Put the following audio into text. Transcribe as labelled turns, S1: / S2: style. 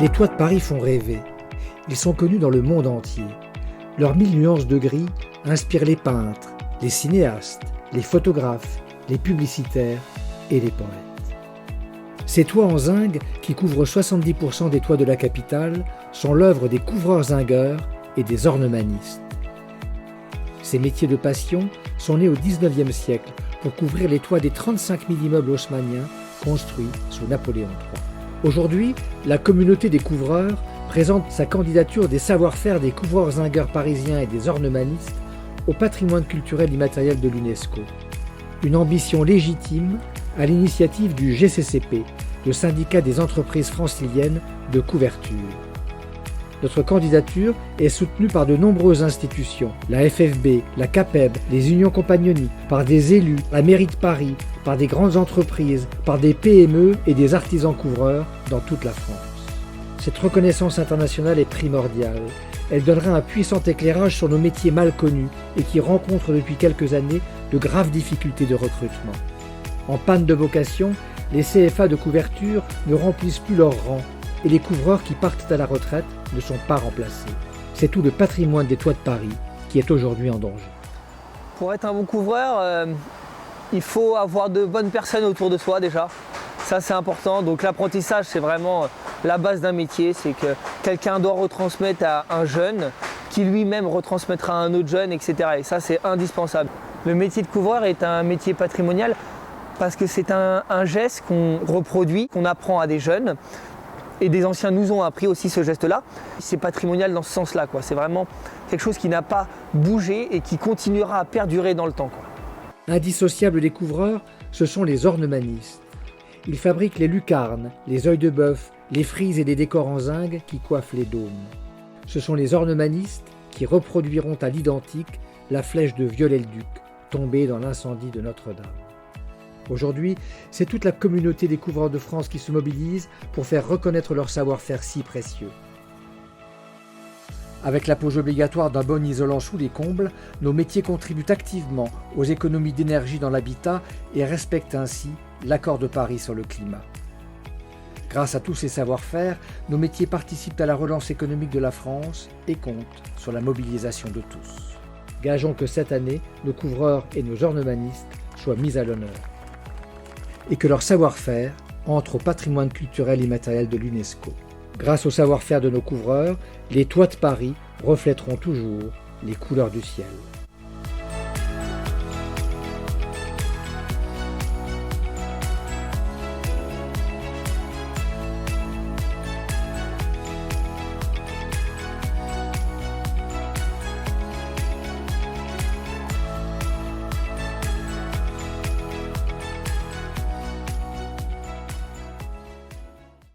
S1: Les toits de Paris font rêver. Ils sont connus dans le monde entier. Leurs 1000 nuances de gris inspirent les peintres, les cinéastes, les photographes, les publicitaires et les poètes. Ces toits en zinc, qui couvrent 70% des toits de la capitale, sont l'œuvre des couvreurs-zingueurs et des ornemanistes. Ces métiers de passion sont nés au XIXe siècle pour couvrir les toits des 35 000 immeubles haussmanniens construits sous Napoléon III. Aujourd'hui, la communauté des couvreurs présente sa candidature des savoir-faire des couvreurs-zingueurs parisiens et des ornemanistes au patrimoine culturel immatériel de l'UNESCO. Une ambition légitime à l'initiative du GCCP, le syndicat des entreprises franciliennes de couverture. Notre candidature est soutenue par de nombreuses institutions, la FFB, la CAPEB, les unions compagnoniques, par des élus, la mairie de Paris, par des grandes entreprises, par des PME et des artisans couvreurs dans toute la France. Cette reconnaissance internationale est primordiale. Elle donnera un puissant éclairage sur nos métiers mal connus et qui rencontrent depuis quelques années de graves difficultés de recrutement. En panne de vocation, les CFA de couverture ne remplissent plus leur rang et les couvreurs qui partent à la retraite ne sont pas remplacés. C'est tout le patrimoine des toits de Paris qui est aujourd'hui en danger.
S2: Pour être un bon couvreur, il faut avoir de bonnes personnes autour de soi déjà. Ça c'est important, donc l'apprentissage c'est vraiment la base d'un métier, c'est que quelqu'un doit retransmettre à un jeune qui lui-même retransmettra à un autre jeune, etc. Et ça c'est indispensable. Le métier de couvreur est un métier patrimonial parce que c'est un geste qu'on reproduit, qu'on apprend à des jeunes. Et des anciens nous ont appris aussi ce geste-là. C'est patrimonial dans ce sens-là, quoi. C'est vraiment quelque chose qui n'a pas bougé et qui continuera à perdurer dans le temps, quoi.
S1: Indissociables des couvreurs, ce sont les ornemanistes. Ils fabriquent les lucarnes, les œils de bœuf, les frises et les décors en zinc qui coiffent les dômes. Ce sont les ornemanistes qui reproduiront à l'identique la flèche de Viollet-le-Duc, tombée dans l'incendie de Notre-Dame. Aujourd'hui, c'est toute la communauté des couvreurs de France qui se mobilise pour faire reconnaître leur savoir-faire si précieux. Avec la pose obligatoire d'un bon isolant sous les combles, nos métiers contribuent activement aux économies d'énergie dans l'habitat et respectent ainsi l'accord de Paris sur le climat. Grâce à tous ces savoir-faire, nos métiers participent à la relance économique de la France et comptent sur la mobilisation de tous. Gageons que cette année, nos couvreurs et nos ornemanistes soient mis à l'honneur et que leur savoir-faire entre au patrimoine culturel immatériel de l'UNESCO. Grâce au savoir-faire de nos couvreurs, les toits de Paris reflèteront toujours les couleurs du ciel.